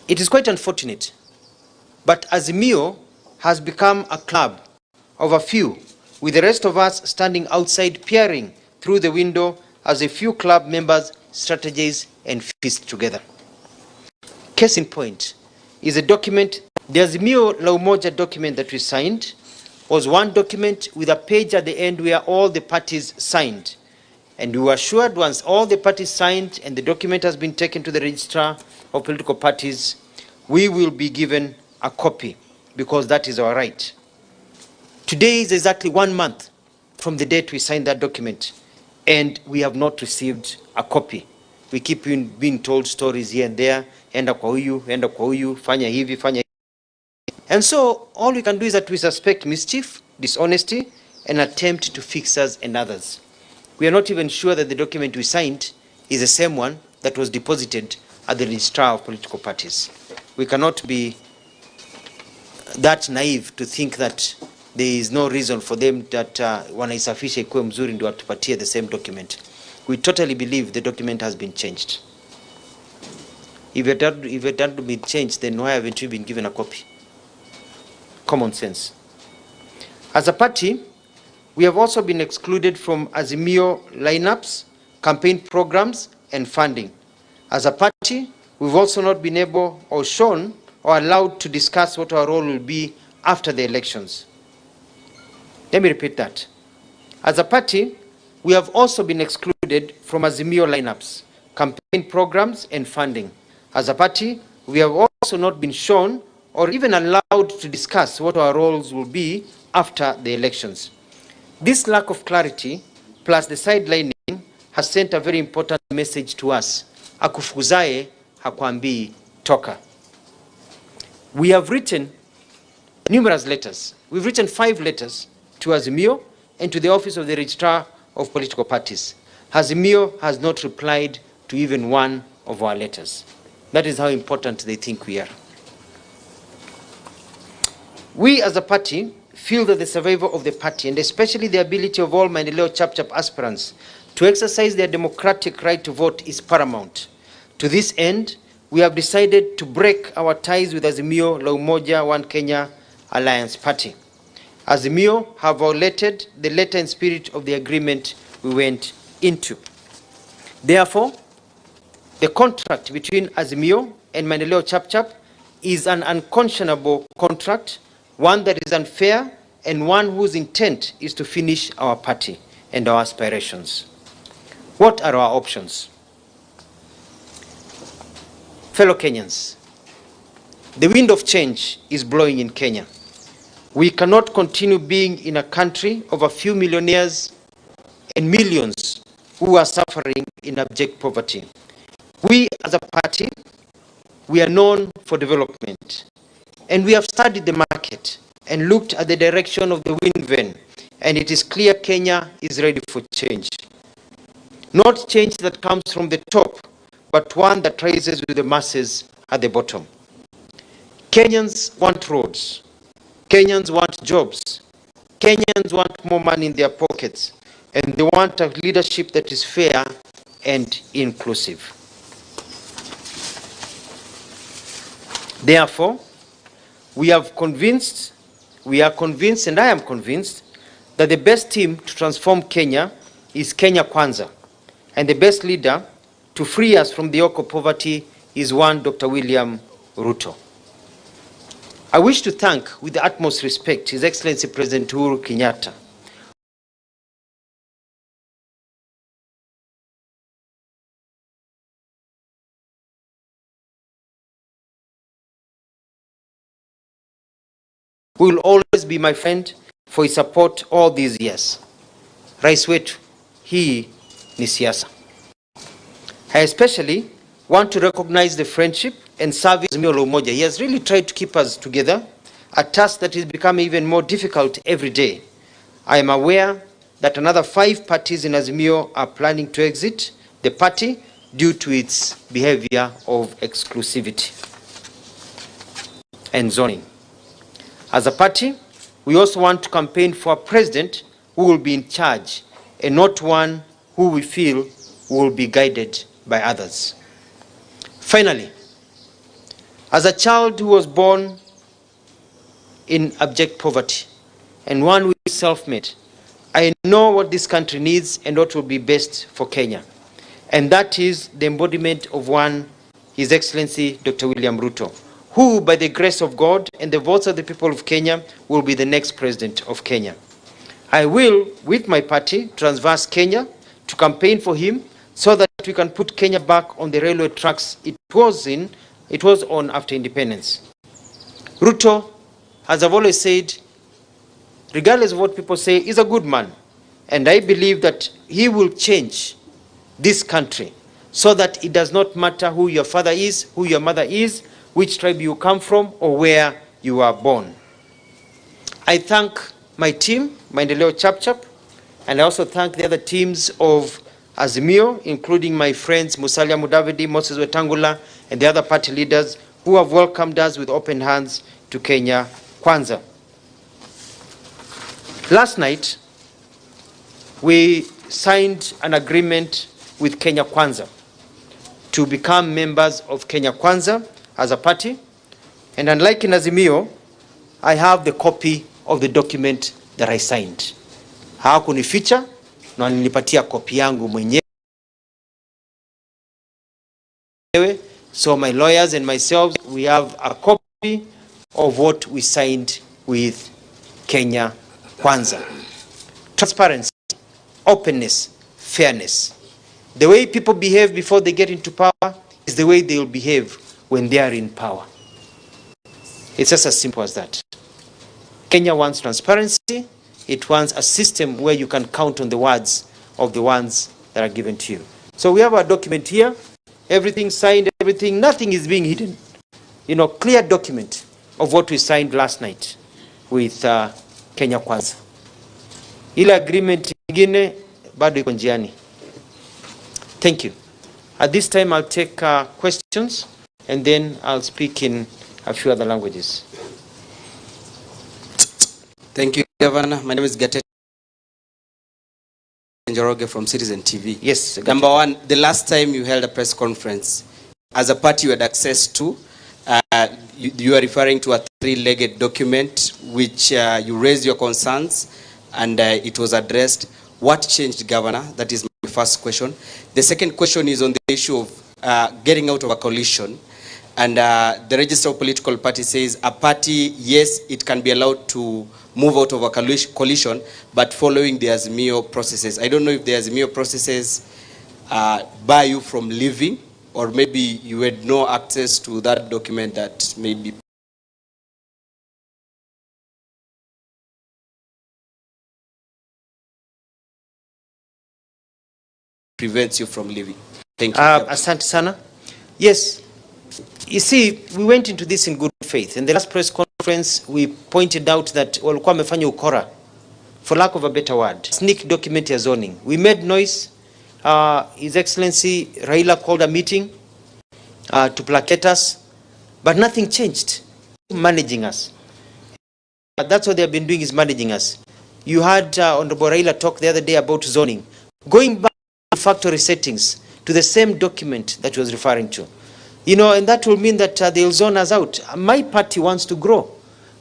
It is quite unfortunate, but Azimio has become a club of a few, with the rest of us standing outside peering through the window as a few club members strategize and feast together. Case in point is a document, the Azimio la Umoja document that we signed was one document with a page at the end where all the parties signed. And we were assured once all the parties signed and the document has been taken to the registrar of political parties, we will be given a copy because that is our right. Today is exactly 1 month from the date we signed that document, and we have not received a copy. We keep being told stories here and there, enda kwa huyu, fanya hivi, fanya hivi. And so all we can do is that we suspect mischief, dishonesty, and attempt to fix us and others. We are not even sure that the document we signed is the same one that was deposited at the registrar of political parties. We cannot be that naive to think that there is no reason for them that wanaisafisha ikuwe mzuri ndio watupatie the same document. We totally believe the document has been changed. If it had been changed, then why haven't we been given a copy? Common sense. As a party, we have also been excluded from Azimio lineups, campaign programs, and funding. As a party, we've also not been able or shown or allowed to discuss what our role will be after the elections. Let me repeat that. As a party, we have also been excluded from Azimio lineups, campaign programs, and funding. As a party, we have also not been shown or even allowed to discuss what our roles will be after the elections. This lack of clarity, plus the sidelining, has sent a very important message to us. Akufukuzae hakwambii toka. We have written numerous letters. We've written 5 letters to Azimio and to the office of the registrar of political parties. Azimio has not replied to even one of our letters. That is how important they think we are. We as a party feel that the survival of the party, and especially the ability of all Maendeleo Chap-Chap aspirants to exercise their democratic right to vote, is paramount. To this end, we have decided to break our ties with Azimio la Umoja One Kenya Alliance Party. Azimio have violated the letter and spirit of the agreement we went into. Therefore, the contract between Azimio and Maendeleo Chap-Chap is an unconscionable contract, one that is unfair, and one whose intent is to finish our party and our aspirations. What are our options? Fellow Kenyans, the wind of change is blowing in Kenya. We cannot continue being in a country of a few millionaires and millions who are suffering in abject poverty. We as a party, we are known for development, and we have studied the market and looked at the direction of the wind vane, and it is clear Kenya is ready for change. Not change that comes from the top, but one that rises with the masses at the bottom. Kenyans want roads. Kenyans want jobs. Kenyans want more money in their pockets, and they want a leadership that is fair and inclusive. Therefore, we are convinced, and I am convinced, that the best team to transform Kenya is Kenya Kwanza, and the best leader to free us from the yoke of poverty is one Dr. William Ruto. I wish to thank, with the utmost respect, His Excellency President Uhuru Kenyatta, who will always be my friend, for his support all these years. Rais wetu, hii ni siasa. I especially want to recognize the friendship and service of Azimio la Umoja. He has really tried to keep us together, a task that is becoming even more difficult every day. I am aware that another 5 parties in Azimio are planning to exit the party due to its behavior of exclusivity and zoning. As a party, we also want to campaign for a president who will be in charge and not one who we feel will be guided by others. Finally, As a child who was born in abject poverty and one who is self-made, I know what this country needs and what will be best for Kenya. And that is the embodiment of one, His Excellency Dr. William Ruto, who, by the grace of God and the votes of the people of Kenya, will be the next president of Kenya. I will, with my party, transverse Kenya, to campaign for him so that we can put Kenya back on the railway tracks it was on after independence. Ruto, as I've always said, regardless of what people say, is a good man. And I believe that he will change this country so that it does not matter who your father is, who your mother is, which tribe you come from, or where you are born. I thank my team, Maendeleo Chapchap, and I also thank the other teams of Azimio, including my friends Musalia Mudavadi, Moses Wetangula, and the other party leaders who have welcomed us with open hands to Kenya Kwanza. Last night, we signed an agreement with Kenya Kwanza to become members of Kenya Kwanza as a party. And unlike in Azimio, I have the copy of the document that I signed. Hawakunificha na nilipatia copy yangu mwenyewe. So my lawyers and myself, we have a copy of what we signed with Kenya Kwanza. Transparency, openness, fairness. The way people behave before they get into power is the way they will behave when they are in power. It's just as simple as that. Kenya wants transparency. It wants a system where you can count on the words of the ones that are given to you. So we have a document here. Everything signed, everything, nothing is being hidden. You know, clear document of what we signed last night with Kenya Kwanza. Ile agreement ingine bado iko njiani. Thank you. At this time, I'll take questions, and then I'll speak in a few other languages. Thank you, Governor. My name is Gatete Njoroge from Citizen TV. Yes. Number one, the last time you held a press conference, as a party you had access to, you are referring to a three-legged document which you raised your concerns and it was addressed. What changed, Governor? That is my first question. The second question is on the issue of getting out of a coalition. And the Register of Political Parties says a party, yes, it can be allowed to move out of a coalition, but following the Azimio processes. I don't know if the Azimio processes bar you from leaving, or maybe you had no access to that document that maybe prevents you from leaving. Thank you. Asante sana. Yes. You see, we went into this in good faith. In the last press conference, we pointed out that walikuwa wamefanya ukora, for lack of a better word, sneak document ya zoning. We made noise. His Excellency Raila called a meeting to placate us, but nothing changed. Managing us. That's what they have been doing, is managing us. You had Honorable Raila talk the other day about zoning. Going back to factory settings, to the same document that he was referring to. You know, and that will mean that they'll zone us out. My party wants to grow.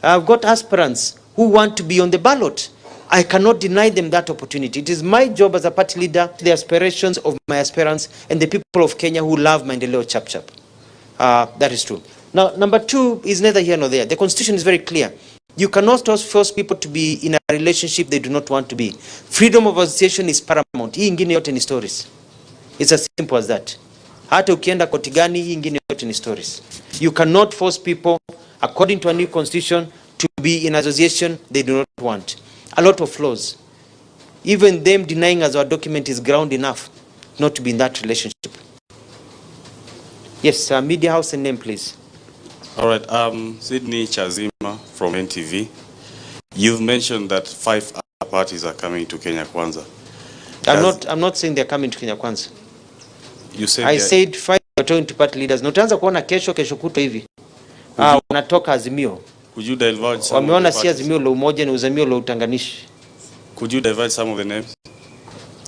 I've got aspirants who want to be on the ballot. I cannot deny them that opportunity. It is my job as a party leader, the aspirations of my aspirants and the people of Kenya who love Maendeleo Chapchap. That is true. Now, number two is neither here nor there. The Constitution is very clear. You cannot force people to be in a relationship they do not want to be. Freedom of association is paramount. Hii ingine yote ni stories. It's as simple as that. Hata ukienda koti gani, hii ingine yote ni stories. You cannot force people, according to a new constitution, to be in association they do not want. A lot of flaws. Even them denying us our document is ground enough not to be in that relationship. Yes, media house and name, please. All right, Sydney Chazima from NTV. You've mentioned that 5 other parties are coming to Kenya Kwanza. I'm not saying they're coming to Kenya Kwanza. You said I said 5 are talking to party leaders. Nutaanza kuona kesho kutwa hivi. Wanatoka Azimio. Could you divulge some wameona si Azimio la umoja ni Azimio la utanganishi. Could you divulge some of the names?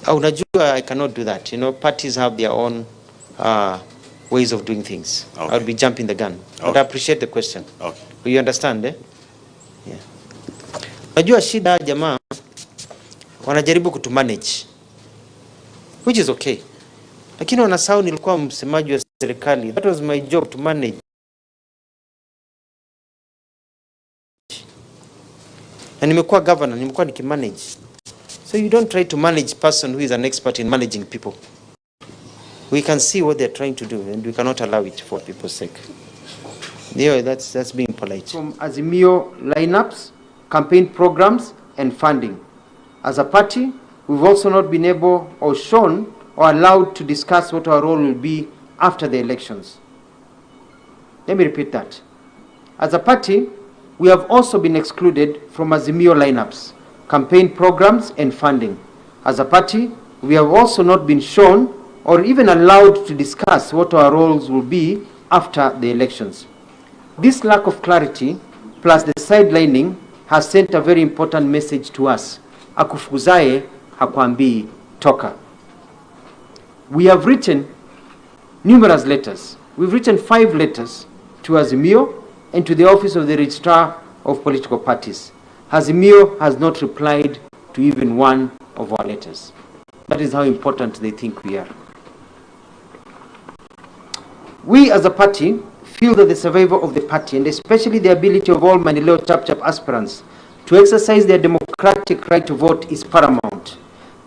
Unajua, I cannot do that. You know, parties have their own ways of doing things. Okay. I'll be jumping the gun. But Okay. I appreciate the question. Okay. You understand, eh? Yeah. Najua shida jamaa wanajaribu kutumanage, which is okay. Lakini wanasahau nilikuwa msemaji wa serikali. That was my job, to manage. Na nimekuwa governor, nimekuwa nikimanage. So you don't try to manage person who is an expert in managing people. We can see what they're trying to do, and we cannot allow it for people's sake. Yeah, that's being polite. From Azimio lineups, campaign programs, and funding. As a party, we've also not been able or shown or allowed to discuss what our role will be after the elections. Let me repeat that. As a party, we have also been excluded from Azimio lineups, campaign programs, and funding. As a party, we have also not been shown or even allowed to discuss what our roles will be after the elections. This lack of clarity, plus the sidelining, has sent a very important message to us. Akufukuzaye hakwambii toka. We have written numerous letters. We've written 5 letters to Azimio and to the office of the Registrar of Political Parties. Azimio has not replied to even one of our letters. That is how important they think we are. We as a party feel that the survival of the party, and especially the ability of all Maendeleo Chap-Chap aspirants to exercise their democratic right to vote, is paramount.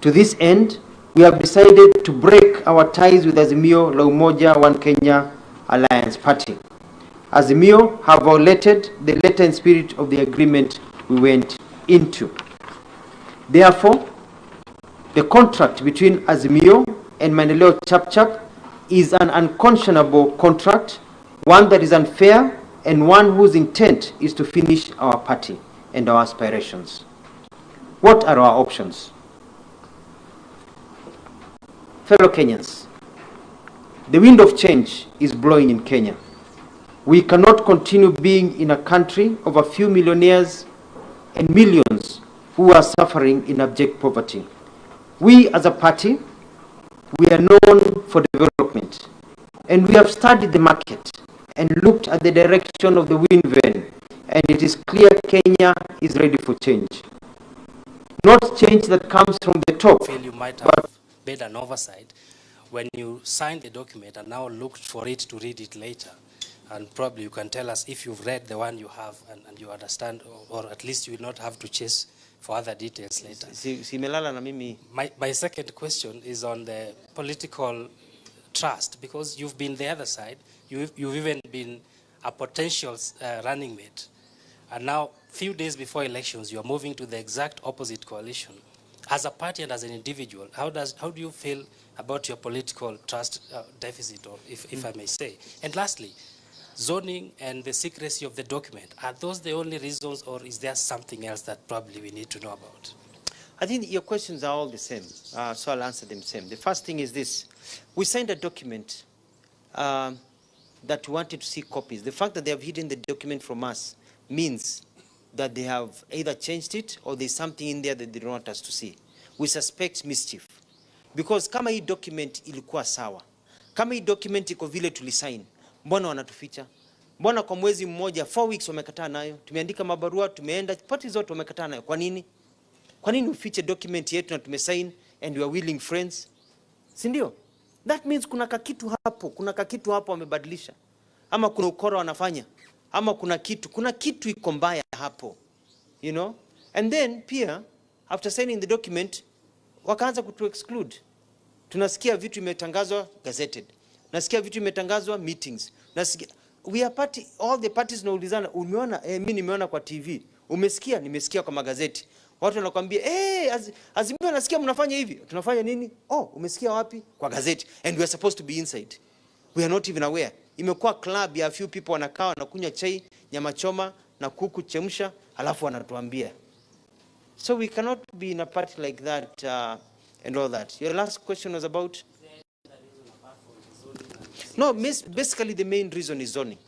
To this end, we have decided to break our ties with Azimio La Umoja One Kenya Alliance Party. Azimio have violated the letter and spirit of the agreement we went into. Therefore, the contract between Azimio and Maendeleo Chap-Chap is an unconscionable contract, one that is unfair, and one whose intent is to finish our party and our aspirations. What are our options? Fellow Kenyans, the wind of change is blowing in Kenya. We cannot continue being in a country of a few millionaires and millions who are suffering in abject poverty. We as a party, we are known for development, and we have studied the market and looked at the direction of the wind vane, and it is clear Kenya is ready for change. Not change that comes from the top. Feel you might have made an oversight when you signed the document and now looked for it to read it later. And probably you can tell us if you've read the one you have and you understand, or at least you will not have to chase for other details later. My second question is on the political trust, because you've been the other side. You've even been a potential running mate. And now, few days before elections, you are moving to the exact opposite coalition. As a party and as an individual, how do you feel about your political trust deficit, or if I may say? And lastly, zoning and the secrecy of the document, are those the only reasons, or is there something else that probably we need to know about? I think your questions are all the same, so I'll answer them same. The first thing is this. We signed a document that we wanted to see copies. The fact that they have hidden the document from us means that they have either changed it or there's something in there that they don't want us to see. We suspect mischief. Because kama hii document ilikuwa sawa, kama hii document iko vile tulisign, mbona wanatuficha? Mbona kwa mwezi mmoja, 4 weeks wamekataa nayo? Tumeandika mabarua, tumeenda, party zote wamekataa nayo. Kwa nini? Kwa nini ufiche document yetu na tumesign and we are willing friends? Si ndio? That means kuna kakitu hapo wamebadilisha. Ama kuna ukora wanafanya. Ama kuna kitu iko mbaya hapo. You know? And then pia after signing the document wakaanza kutu exclude. Tunasikia vitu imetangazwa gazetted. Nasikia vitu imetangazwa meetings. Nasikia we are party, all the parties naulizana, umeona mimi nimeona kwa TV. Umesikia? Nimesikia kwa magazeti. Watu wanakuambia Azimio nasikia mnafanya hivi. Tunafanya nini? Oh, umesikia wapi? Kwa gazeti. And we are supposed to be inside. We are not even aware. Imekuwa club ya few people wanakaa wanakunywa chai, nyama choma na kuku chemsha, alafu wanatuambia. So we cannot be in a party like that and all that. Your last question was about? No, basically the main reason is zoning.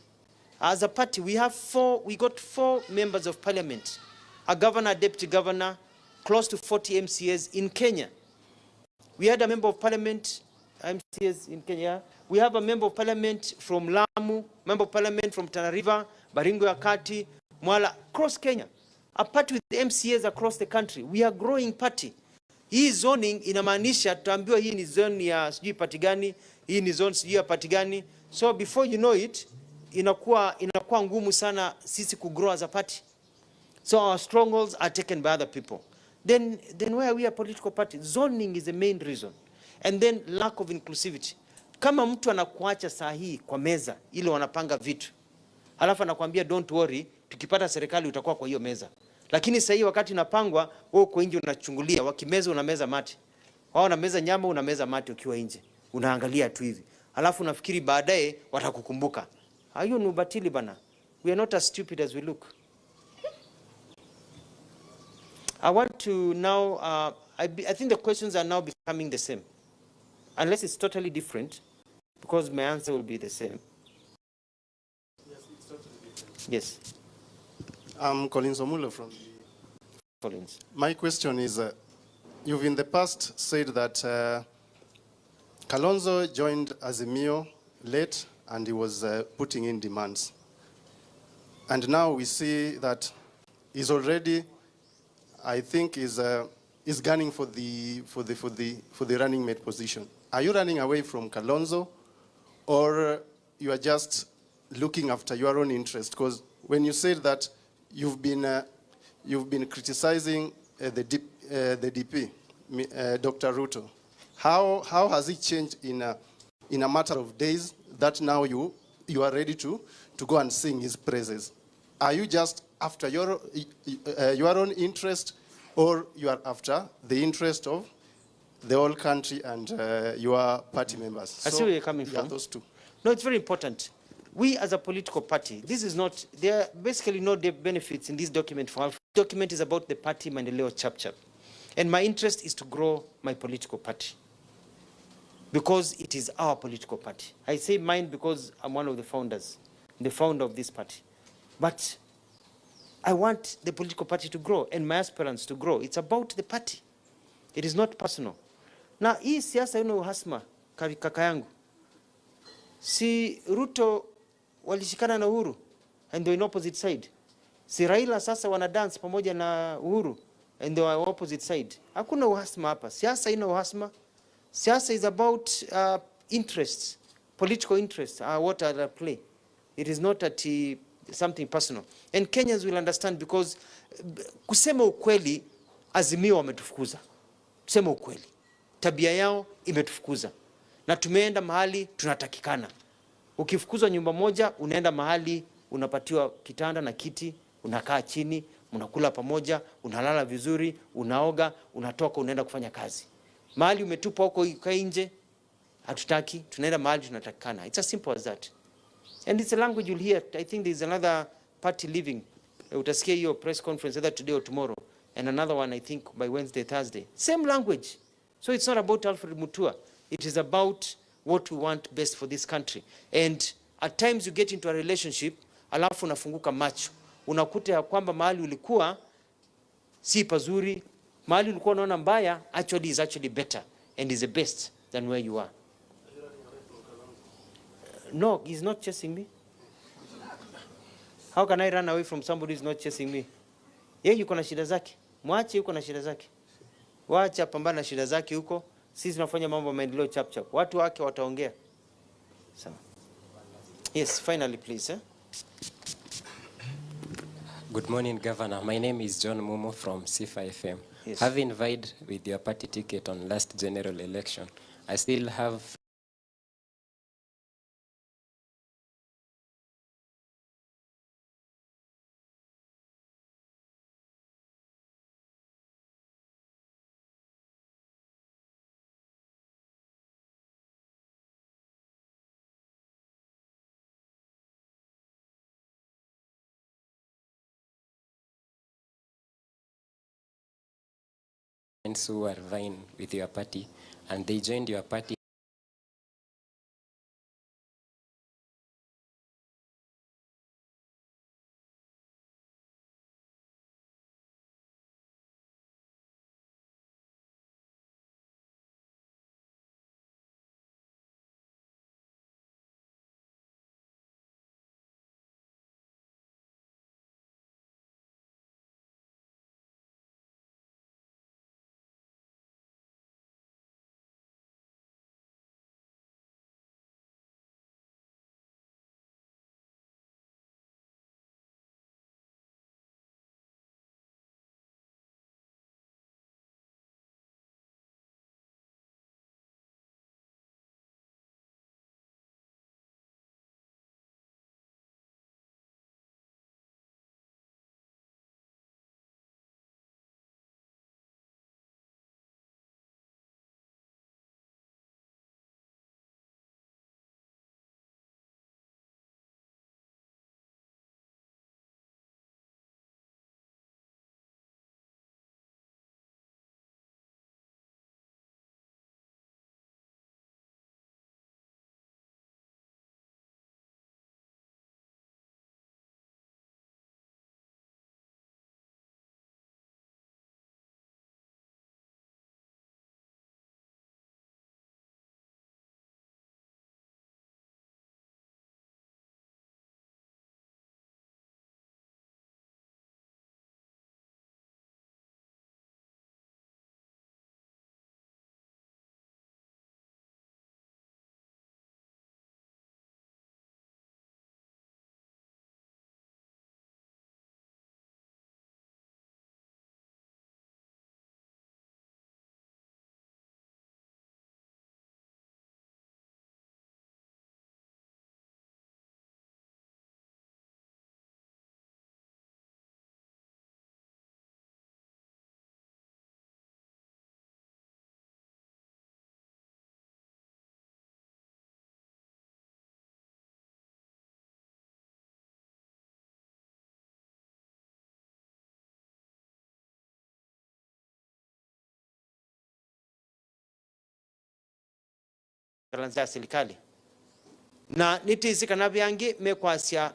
As a party, we got 4 members of parliament, a governor, a deputy governor, close to 40 MCAs in Kenya. We had a member of parliament MCAs in Kenya. We have a member of parliament from Lamu, member of parliament from Tana River, Baringo ya Kati, Mwala, across Kenya. A party with the MCAs across the country. We are growing party. Hii zoning inamaanisha tutaambiwa hii ni zone ya sijui party gani, hii ni zone sijui ya party gani. So before you know it, inakuwa ngumu sana sisi kugrow as a party. So our strongholds are taken by other people. Then why are we a political party? Zoning is the main reason. And then lack of inclusivity. Kama mtu anakuacha sahihi kwa meza ile wanapanga vitu, halafu anakuambia don't worry, tukipata serikali utakuwa kwa hiyo meza. Lakini sahihi wakati inapangwa, wewe uko nje unachungulia, wakimeza unameza mate. Wao unameza nyama unameza mate ukiwa nje. Unaangalia tu hivi. Halafu unafikiri baadaye watakukumbuka. Hayo ni ubatili bana. We are not as stupid as we look. I want to now, I think the questions are now becoming the same. Unless it's totally different, because my answer will be the same. Yes, it's totally different. Yes. I'm Collins Omulo from Collins. My question is, you've in the past said that Kalonzo joined Azimio late and he was putting in demands. And now we see that he's already, I think, is gunning for the running mate position. Are you running away from Kalonzo, or you are just looking after your own interest? Because when you said that you've been criticizing the DP, Dr. Ruto, how has it changed in a matter of days that now you are ready to go and sing his praises? Are you just after your own interest, or you are after the interest of the whole country and your party members? I see where you're coming from. Those two. No, it's very important. We as a political party, this is not, there are basically no benefits in this document for Alpha. This document is about the party Mandeleo chap. And my interest is to grow my political party, because it is our political party. I say mine because I'm one of the founders, the founder of this party. But I want the political party to grow and my aspirants to grow. It's about the party. It is not personal. Na hii siasa yuna uhasma, kaka yangu. Si Ruto walishikana na Uhuru and they're in opposite side. Si Raila sasa wana dance pamoja na Uhuru and they are opposite side. Hakuna uhasma hapa. Siasa ina uhasma. Siasa is about interests, political interests, what are at play. It is not at something personal. And Kenyans will understand, because kusema ukweli, Azimio wametufukuza. Kusema ukweli, tabia yao imetufukuza. Na tumeenda mahali tunatakikana. Ukifukuzwa nyumba moja, unaenda mahali unapatiwa kitanda na kiti, unakaa chini, unakula pamoja, unalala vizuri, unaoga, unatoka, unaenda kufanya kazi. Mahali umetupa huko nje, hatutaki, tunaenda mahali tunatakikana. It's as simple as that. And it's a language you'll hear. I think there's another party leaving. Utasikia hiyo press conference either today or tomorrow. And another one, I think, by Wednesday, Thursday. Same language. So it's not about Alfred Mutua. It is about what we want best for this country. And at times you get into a relationship, alafu unafunguka macho. Unakuta ya kwamba mahali ulikuwa si pazuri, mahali ulikuwa unaona mbaya, actually is actually better and is the best than where you are. No, he's not chasing me. How can I run away from somebody who's not chasing me? Yeye yuko na shida zake. Mwache yuko na shida zake. Waacha pambana na shida zake huko. Sisi tunafanya mambo ya maendeleo chap. Watu wake wataongea. Sawa. Yes, finally please. Good morning, Governor. My name is John Mumo from Sifa FM. Yes. Having vied with your party ticket on last general election, I still have friends who are vying with your party, and they joined your party kalanza serikali na nitisi kana byange mekwasia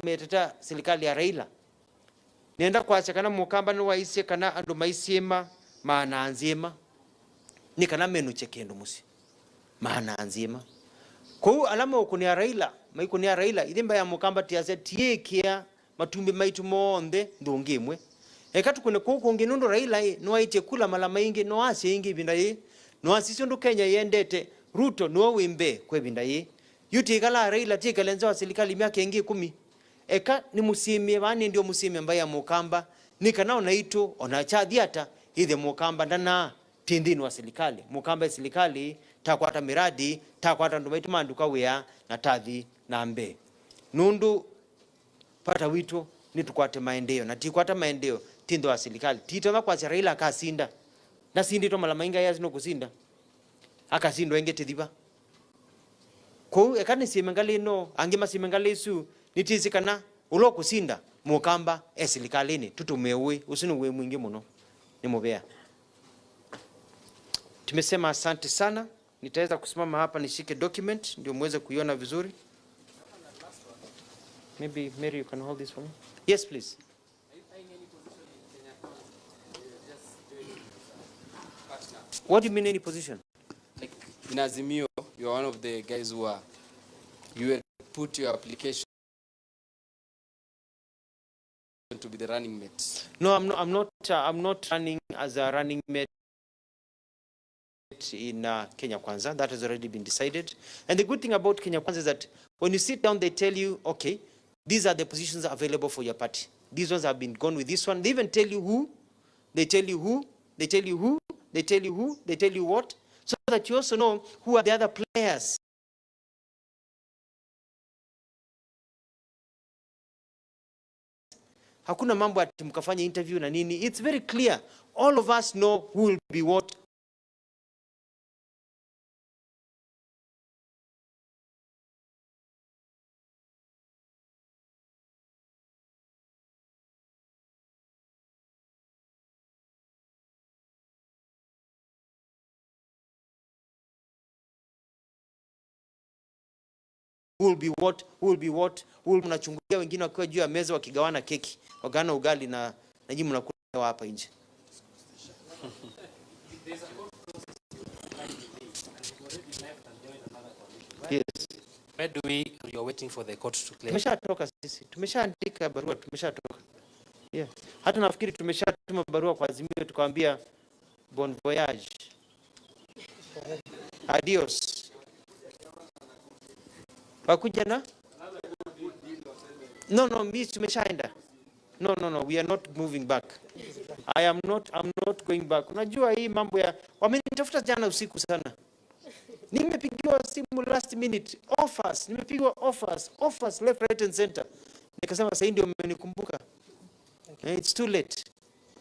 meteta serikali ya Raila nenda kwasia kana mukamba no waise kana andu maisiema maana nzima ni kana menu chekendo musi maana nzima ko alama ukunia Raila maikunia Raila idimba ya mukamba tiase tiekia matumbi maitu monde ndongimwe ekatu kune kuko nginundo Raila no aite kula mala maingi no ase ingi binda no asisyo ndo Kenya yendete Ruto no wimbe kwe binda yuti kala Raila tika lenzo serikali miaka ingi 10 eka ni musimie bani ndio musimie mbaya ya mukamba nikanao naitu ona chadhiata ithe mukamba ndana tindini wa serikali mukamba serikali takwata miradi takwata ndo baitu manduka wea na tathi na mbe nundu pata wito nitukwate maendeleo na tikwata maendeleo tindo wa serikali titoma kwa Raila akasinda na sindi to mala mainga yazi no kusinda akasindwa engete thiba ko ekani simengali no angima simengali su nitizikana ulo kusinda mukamba serikali tutumewe usinu we mwingi muno ni mubea. Tumesema asante sana, nitaweza kusimama hapa nishike document ndio muweze kuiona vizuri. Maybe Mary you can hold this for me. Yes please. What do you mean any position? Like in Azimio, you are one of the guys who are, you had put your application to be the running mate. No, I'm not running as a running mate in Kenya Kwanza. That has already been decided. And the good thing about Kenya Kwanza is that when you sit down, they tell you, okay, these are the positions available for your party. These ones have been gone with this one. They even tell you who, they tell you who, they tell you who, they tell you who, they tell you what, so that you also know who are the other players. Hakuna mambo ati mkafanya interview na nini. It's very clear. All of us know who will be what. Who will be what, who will be what, who will mnachungulia wengine wakiwa juu ya meza wakigawana keki, wagawana ugali na nyinyi mnakula hapa nje. Yes. Where do we, you're waiting for the court to clear? Tumeshatoka sisi. Tumeshaandika barua, tumeshatoka. Yeah. Hata nafikiri tumeshatuma barua kwa Azimio tukamwambia bon voyage. Adios. Wakuja na? No, mimi tumeshaenda. No, we are not moving back. I'm not going back. Unajua hii mambo ya wamenitafuta jana usiku sana. Nimepigiwa simu last minute, offers, nimepigiwa offers left, right and center. Nikasema sasa ndio mmenikumbuka. It's too late.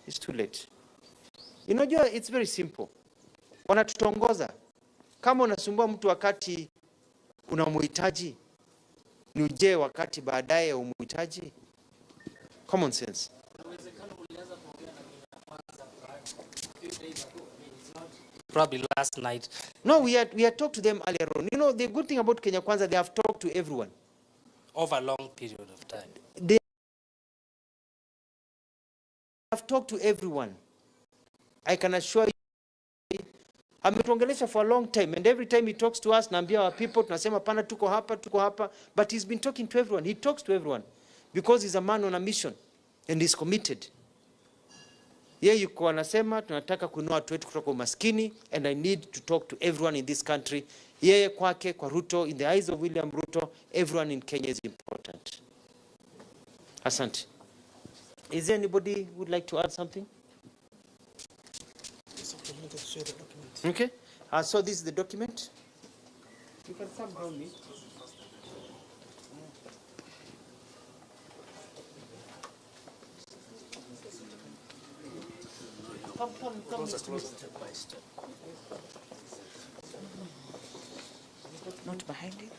It's too late. Unajua it's very simple. Wanatutongoza. Kama unasumbua mtu wakati unamhitaji, ni uje wakati baadaye umhitaji. Common sense. Probably last night. No, we had talked to them earlier on. You know, the good thing about Kenya Kwanza, they have talked to everyone. Over a long period of time. They have talked to everyone. I can assure you. Ametuongelesha for a long time, and every time he talks to us, naambia our people, tunasema pana tuko hapa, but he's been talking to everyone. He talks to everyone because he's a man on a mission and he's committed. Yeye yuko anasema tunataka kuinua watu wetu kutoka umaskini, and I need to talk to everyone in this country. Yeye kwake, kwa Ruto, in the eyes of William Ruto, everyone in Kenya is important. Asante. Is there anybody who would like to add something? Okay. So this is the document. You can somehow meet. Come step by step. Not behind it.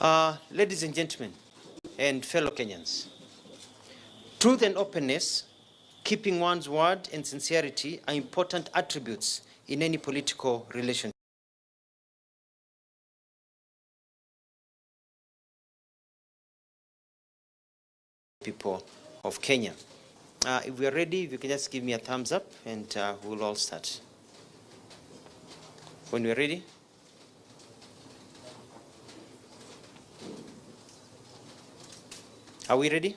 Ladies and gentlemen, and fellow Kenyans, truth and openness, keeping one's word and sincerity are important attributes in any political relationship. People of Kenya. If we are ready, if you can just give me a thumbs up and we'll all start. When we're ready. Are we ready?